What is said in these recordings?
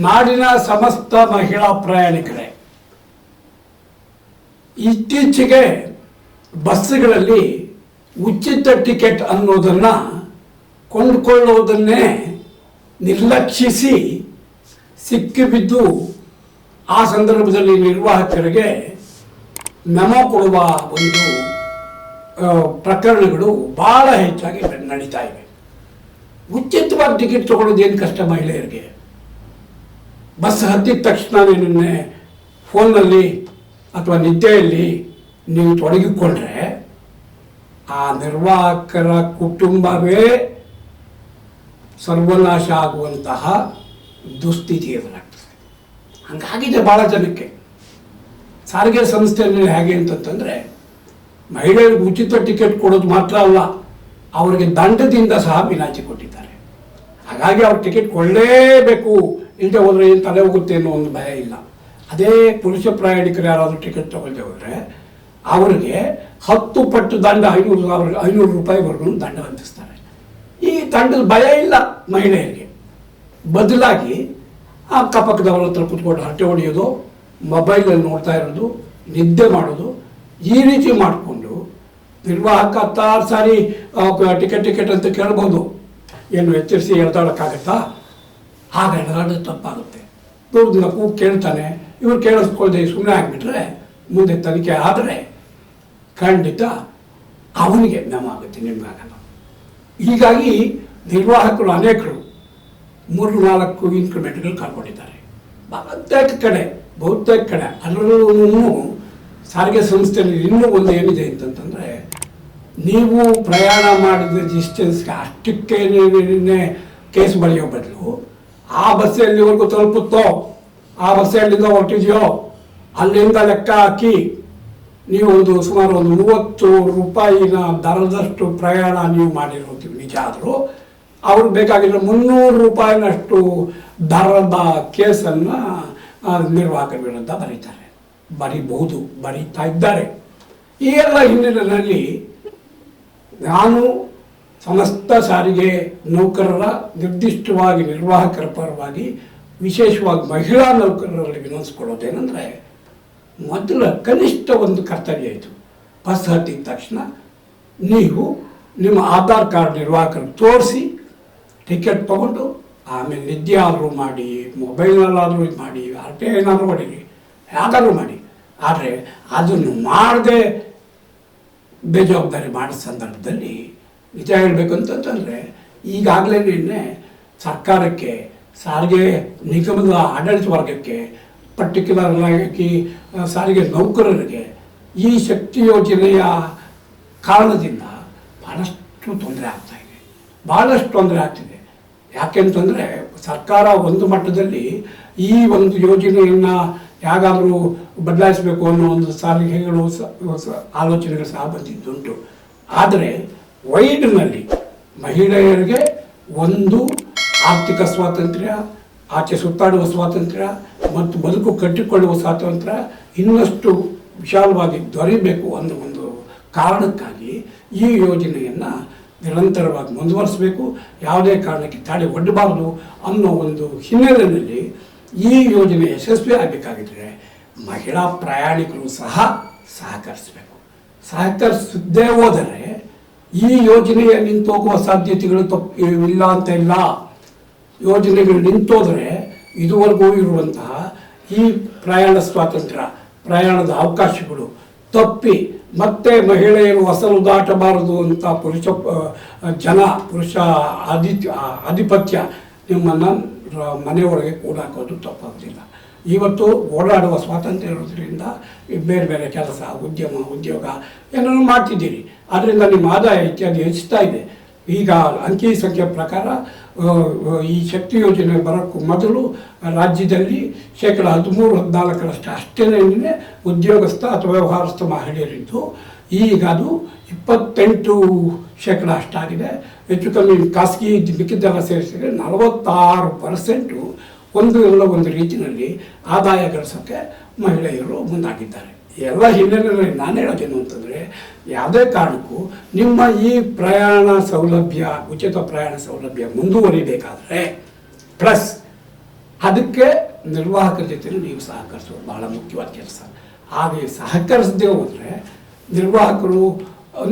ನಾಡಿನ ಸಮಸ್ತ ಮಹಿಳಾ ಪ್ರಯಾಣಿಕರೇ, ಇತ್ತೀಚೆಗೆ ಬಸ್ಸುಗಳಲ್ಲಿ ಉಚಿತ ಟಿಕೆಟ್ ಅನ್ನೋದನ್ನು ಕೊಂಡುಕೊಳ್ಳುವುದನ್ನೇ ನಿರ್ಲಕ್ಷಿಸಿ ಸಿಕ್ಕಿಬಿದ್ದು ಆ ಸಂದರ್ಭದಲ್ಲಿ ನಿರ್ವಾಹಕರಿಗೆ ಮೆಮೊ ಕೊಡುವ ಒಂದು ಪ್ರಕರಣಗಳು ಭಾಳ ಹೆಚ್ಚಾಗಿ ನಡೀತಾ ಇವೆ. ಉಚಿತವಾಗಿ ಟಿಕೆಟ್ ತಗೊಳ್ಳೋದು ಏನು ಕಷ್ಟ ಮಹಿಳೆಯರಿಗೆ? ಬಸ್ ಹತ್ತಿದ ತಕ್ಷಣ ನಿನ್ನೆ ಫೋನ್ನಲ್ಲಿ ಅಥವಾ ನಿದ್ದೆಯಲ್ಲಿ ನೀವು ತೊಡಗಿಕೊಂಡ್ರೆ ಆ ನಿರ್ವಾಹಕರ ಕುಟುಂಬವೇ ಸರ್ವನಾಶ ಆಗುವಂತಹ ದುಸ್ಥಿತಿ ಎದುರಾಗ್ತದೆ. ಹಂಗಾಗಿದೆ ಭಾಳ ಜನಕ್ಕೆ. ಸಾರಿಗೆ ಸಂಸ್ಥೆಯಲ್ಲಿ ಹೇಗೆ ಅಂತಂತಂದರೆ ಮಹಿಳೆಯರಿಗೆ ಉಚಿತ ಟಿಕೆಟ್ ಕೊಡೋದು ಮಾತ್ರ ಅಲ್ಲ, ಅವರಿಗೆ ದಂಡದಿಂದ ಸಹ ವಿನಾಯಿತಿ ಕೊಟ್ಟಿದ್ದಾರೆ. ಹಾಗಾಗಿ ಅವ್ರು ಟಿಕೆಟ್ ಕೊಳ್ಳೇಬೇಕು, ಇಲ್ಲದೆ ಹೋದರೆ ಏನು ತಲೆ ಹೋಗುತ್ತೆ ಅನ್ನೋ ಒಂದು ಭಯ ಇಲ್ಲ. ಅದೇ ಪುರುಷ ಪ್ರಯಾಣಿಕರು ಯಾರಾದರೂ ಟಿಕೆಟ್ ತಗೊಳ್ಳದೆ ಹೋದರೆ ಅವರಿಗೆ 10 ಪಟ್ಟು ದಂಡ, 500 ರೂಪಾಯಿವರೆಗೂ ದಂಡ ವಿಧಿಸ್ತಾರೆ. ಈ ದಂಡದ ಭಯ ಇಲ್ಲ ಮಹಿಳೆಯರಿಗೆ. ಬದಲಾಗಿ ಅಕ್ಕಪಕ್ಕದವರ ಹತ್ರ ಕೂತ್ಕೊಂಡು ಹರಟೆ ಹೊಡೆಯೋದು, ಮೊಬೈಲಲ್ಲಿ ನೋಡ್ತಾ ಇರೋದು, ನಿದ್ದೆ ಮಾಡೋದು, ಈ ರೀತಿ ಮಾಡಿಕೊಂಡು ನಿರ್ವಾಹಕ 10 ಸಾರಿ ಟಿಕೆಟ್ ಅಂತ ಕೇಳ್ಬೋದು. ಏನು ಎಚ್ಚರಿಸಿ ಎಳ್ದಾಡೋಕ್ಕಾಗತ್ತಾ? ಆಗ ಎಳ್ದಾಡೋದು ತಪ್ಪಾಗುತ್ತೆ. ದೂರದಿಂದ ಕೂಗು ಕೇಳ್ತಾನೆ, ಇವ್ರು ಕೇಳಿಸ್ಕೊಳ್ದೆ ಸುಮ್ಮನೆ ಆಗಿಬಿಟ್ರೆ ಮುಂದೆ ತನಿಖೆ ಆದರೆ ಖಂಡಿತ ಅವನಿಗೆ ಆಗುತ್ತೆ, ನಿಮಗಾಗಲ್ಲ. ಹೀಗಾಗಿ ನಿರ್ವಾಹಕರು ಅನೇಕರು 3-4 ಇನ್ಕ್ರಿಮೆಂಟ್ಗಳು ಕಳ್ಕೊಂಡಿದ್ದಾರೆ ಬಹುತೇಕ ಕಡೆ. ಅದರಲ್ಲೂ ಸಾರಿಗೆ ಸಂಸ್ಥೆಯಲ್ಲಿ ಇನ್ನೂ ಒಂದು ಏನಿದೆ ಅಂತಂತಂದರೆ, ನೀವು ಪ್ರಯಾಣ ಮಾಡಿದ ಡಿಸ್ಟೆನ್ಸ್ಗೆ ಅಷ್ಟಕ್ಕೆ ಕೇಸ್ ಬರೆಯೋ ಬದಲು ಆ ಬಸ್ ಎಲ್ಲಿವರೆಗೂ ತಲುಪುತ್ತೋ, ಆ ಬಸ್ ಎಲ್ಲಿಂದ ಹೊರಟಿದೆಯೋ ಅಲ್ಲಿಂದ ಲೆಕ್ಕ ಹಾಕಿ ನೀವು ಸುಮಾರು 30 ರೂಪಾಯಿನ ದರದಷ್ಟು ಪ್ರಯಾಣ ನೀವು ಮಾಡಿರೋದು ನಿಜ ಆದರೂ ಅವ್ರಿಗೆ ಬೇಕಾಗಿರೋ 300 ರೂಪಾಯಿನಷ್ಟು ದರದ ಕೇಸನ್ನು ನಿರ್ವಾಹಕರ ವಿರುದ್ಧ ಬರೀತಾ ಇದ್ದಾರೆ. ಈ ಎಲ್ಲ ಹಿನ್ನೆಲೆಯಲ್ಲಿ ನಾನು ಸಮಸ್ತ ಸಾರಿಗೆ ನೌಕರರ, ನಿರ್ದಿಷ್ಟವಾಗಿ ನಿರ್ವಾಹಕರ ಪರವಾಗಿ, ವಿಶೇಷವಾಗಿ ಮಹಿಳಾ ನೌಕರರಲ್ಲಿ ವಿನಂತಿಸ್ಕೊಳ್ಳೋದೇನೆಂದರೆ, ಮೊದಲ ಕನಿಷ್ಠ ಒಂದು ಕರ್ತವ್ಯ ಇದು. ಬಸ್ ಹತ್ತಿದ ತಕ್ಷಣ ನೀವು ನಿಮ್ಮ ಆಧಾರ್ ಕಾರ್ಡ್ ನಿರ್ವಾಹಕರು ತೋರಿಸಿ ಟಿಕೆಟ್ ತೊಗೊಂಡು ಆಮೇಲೆ ನಿದ್ದೆ ಆದರೂ ಮಾಡಿ, ಮೊಬೈಲ್ನಲ್ಲಾದರೂ ಮಾಡಿ, ಹರಟೆ ಏನಾದರೂ ಹೊಡೀರಿ, ಯಾವ್ದಾದ್ರು ಮಾಡಿ. ಆದರೆ ಅದನ್ನು ಮಾಡದೆ ಬೇಜವಾಬ್ದಾರಿ ಮಾಡೋ ಸಂದರ್ಭದಲ್ಲಿ ನಿಜ ಹೇಳಬೇಕು ಅಂತಂತಂದರೆ, ಈಗಾಗಲೇ ನಿನ್ನೆ ಸರ್ಕಾರಕ್ಕೆ, ಸಾರಿಗೆ ನಿಗಮದ ಆಡಳಿತ ವರ್ಗಕ್ಕೆ, ಪರ್ಟಿಕ್ಯುಲರ್ ಆಗಿ ಸಾರಿಗೆ ನೌಕರರಿಗೆ ಈ ಶಕ್ತಿ ಯೋಜನೆಯ ಕಾರಣದಿಂದ ಭಾಳಷ್ಟು ತೊಂದರೆ ಆಗ್ತಿದೆ. ಯಾಕೆಂತಂದರೆ ಸರ್ಕಾರ ಒಂದು ಮಟ್ಟದಲ್ಲಿ ಈ ಒಂದು ಯೋಜನೆಯನ್ನು ಹೇಗಾದರೂ ಬದಲಾಯಿಸಬೇಕು ಅನ್ನೋ ಒಂದು ಸಲಹೆಗಳು, ಆಲೋಚನೆಗಳು ಸಹ ಬಂದಿದ್ದುಂಟು. ಆದರೆ ವೈಡ್ನಲ್ಲಿ ಮಹಿಳೆಯರಿಗೆ ಒಂದು ಆರ್ಥಿಕ ಸ್ವಾತಂತ್ರ್ಯ, ಆಚೆ ಸುತ್ತಾಡುವ ಸ್ವಾತಂತ್ರ್ಯ ಮತ್ತು ಬದುಕು ಕಟ್ಟಿಕೊಳ್ಳುವ ಸ್ವಾತಂತ್ರ್ಯ ಇನ್ನಷ್ಟು ವಿಶಾಲವಾಗಿ ದೊರೆಯಬೇಕು ಅನ್ನೋ ಒಂದು ಕಾರಣಕ್ಕಾಗಿ ಈ ಯೋಜನೆಯನ್ನು ನಿರಂತರವಾಗಿ ಮುಂದುವರಿಸಬೇಕು, ಯಾವುದೇ ಕಾರಣಕ್ಕೆ ತಡೆ ಒಡ್ಡಬಾರದು ಅನ್ನೋ ಒಂದು ಹಿನ್ನೆಲೆಯಲ್ಲಿ ಈ ಯೋಜನೆ ಯಶಸ್ವಿ ಆಗಬೇಕಾಗಿದ್ದರೆ ಮಹಿಳಾ ಪ್ರಯಾಣಿಕರು ಸಹ ಸಹಕರಿಸದೇ ಹೋದರೆ ಈ ಯೋಜನೆಯ ನಿಂತೋಗುವ ಸಾಧ್ಯತೆಗಳು ಇಲ್ಲ ಅಂತ ಇಲ್ಲ. ಯೋಜನೆಗಳು ನಿಂತೋದರೆ ಇದುವರೆಗೂ ಇರುವಂತಹ ಈ ಪ್ರಯಾಣ ಸ್ವಾತಂತ್ರ್ಯ, ಪ್ರಯಾಣದ ಅವಕಾಶಗಳು ತಪ್ಪಿ ಮತ್ತೆ ಮಹಿಳೆಯರು ಹೊಸಲು ದಾಟಬಾರದು ಅಂತ ಪುರುಷ ಆಧಿಪತ್ಯ ನಿಮ್ಮನ್ನು ಮನೆಯೊಳಗೆ ಕೂಡಾಕೋದು ತಪ್ಪಾಗೋದಿಲ್ಲ. ಇವತ್ತು ಓಡಾಡುವ ಸ್ವಾತಂತ್ರ್ಯ ಇರೋದ್ರಿಂದ ಬೇರೆ ಬೇರೆ ಕೆಲಸ, ಉದ್ಯೋಗ ಏನಾದ್ರು ಮಾಡ್ತಿದ್ದೀರಿ, ಅದರಿಂದ ನಿಮ್ಮ ಆದಾಯ ಇತ್ಯಾದಿ ಹೆಚ್ಚುತ್ತಾ ಇದೆ. ಈಗ ಅಂಕಿ ಸಂಖ್ಯೆ ಪ್ರಕಾರ ಈ ಶಕ್ತಿ ಯೋಜನೆ ಬರೋಕ್ಕೂ ಮೊದಲು ರಾಜ್ಯದಲ್ಲಿ 13-14% ಅಷ್ಟೇ ಉದ್ಯೋಗಸ್ಥ ಅಥವಾ ವ್ಯವಹಾರಸ್ಥ ಮಹಿಳೆಯರಿದ್ದು, ಈಗ ಅದು 28% ಅಷ್ಟಾಗಿದೆ. ಹೆಚ್ಚು ಕಮ್ಮಿ ಖಾಸಗಿ ಮಿಕ್ಕಿದ್ದೆಲ್ಲ ಸೇರಿಸಿದರೆ 46% ಒಂದು ರೀತಿಯಲ್ಲಿ ಆದಾಯ ಗಳಿಸೋಕ್ಕೆ ಮಹಿಳೆಯರು ಮುಂದಾಗಿದ್ದಾರೆ. ಎಲ್ಲ ಹಿನ್ನೆಲೆಯಲ್ಲಿ ನಾನು ಹೇಳೋದೇನು ಅಂತಂದರೆ, ಯಾವುದೇ ಕಾರಣಕ್ಕೂ ನಿಮ್ಮ ಈ ಪ್ರಯಾಣ ಸೌಲಭ್ಯ, ಉಚಿತ ಪ್ರಯಾಣ ಸೌಲಭ್ಯ ಮುಂದುವರಿಬೇಕಾದ್ರೆ, ಪ್ಲಸ್ ಅದಕ್ಕೆ ನಿರ್ವಾಹಕರ ಜೊತೆ ನೀವು ಸಹಕರಿಸೋದು ಭಾಳ ಮುಖ್ಯವಾದ ಕೆಲಸ. ಹಾಗೆ ಸಹಕರಿಸದೇ ಹೋದರೆ ನಿರ್ವಾಹಕರು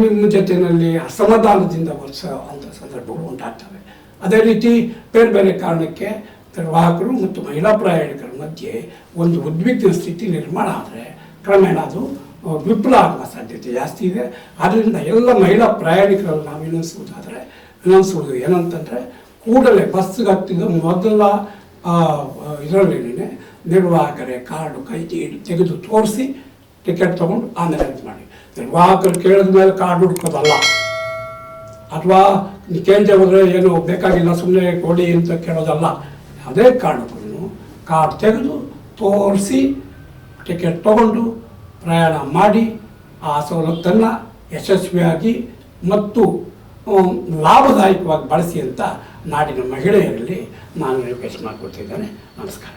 ನಿಮ್ಮ ಜೊತೆಯಲ್ಲಿ ಅಸಮಾಧಾನದಿಂದ ವರ್ತಿಸೋ ಅಂಥ ಸಂದರ್ಭಗಳು ಉಂಟಾಗ್ತವೆ. ಅದೇ ರೀತಿ ಬೇರೆ ಬೇರೆ ಕಾರಣಕ್ಕೆ ನಿರ್ವಾಹಕರು ಮತ್ತು ಮಹಿಳಾ ಪ್ರಯಾಣಿಕರ ಮಧ್ಯೆ ಒಂದು ಉದ್ವಿಗ್ನ ಸ್ಥಿತಿ ನಿರ್ಮಾಣ ಆದರೆ ಕ್ರಮೇಣ ಅದು ವಿಫಲ ಆಗುವ ಸಾಧ್ಯತೆ ಜಾಸ್ತಿ ಇದೆ. ಆದ್ದರಿಂದ ಎಲ್ಲ ಮಹಿಳಾ ಪ್ರಯಾಣಿಕರಲ್ಲಿ ನಾವು ವಿನಂತಿಸುವುದು ಏನಂತಂದರೆ ಕೂಡಲೇ ಬಸ್ಗೆ ಹತ್ತಿದ ಮೊದಲ ಇದರಲ್ಲಿ ನಿರ್ವಾಹಕರೇ ಕಾರ್ಡು ಕೈ ತೆಗೆದು ತೋರಿಸಿ ಟಿಕೆಟ್ ತೊಗೊಂಡು ಆಮೇಲೆ ಇದು ಮಾಡಿ. ನಿರ್ವಾಹಕರು ಕೇಳಿದ ಮೇಲೆ ಕಾರ್ಡ್ ಹುಡ್ಕೋದಲ್ಲ, ಅಥವಾ ಕೇಳ್ದೆ ಹೋದರೆ ಏನು ಬೇಕಾಗಿಲ್ಲ ಸುಮ್ಮನೆ ಕೊಡಿ ಅಂತ ಕೇಳೋದಲ್ಲ. ಯಾವುದೇ ಕಾರಣಕ್ಕೂ ಕಾರ್ಡ್ ತೆಗೆದು ತೋರಿಸಿ ಟಿಕೆಟ್ ತೊಗೊಂಡು ಪ್ರಯಾಣ ಮಾಡಿ ಆ ಸವಲತ್ತನ್ನು ಯಶಸ್ವಿಯಾಗಿ ಮತ್ತು ಲಾಭದಾಯಕವಾಗಿ ಬಳಸಿ ಅಂತ ನಾಡಿನ ಮಹಿಳೆಯರಲ್ಲಿ ನಾನು ರಿಕ್ವೆಸ್ಟ್ ಮಾಡಿಕೊಡ್ತಿದ್ದೇನೆ. ನಮಸ್ಕಾರ.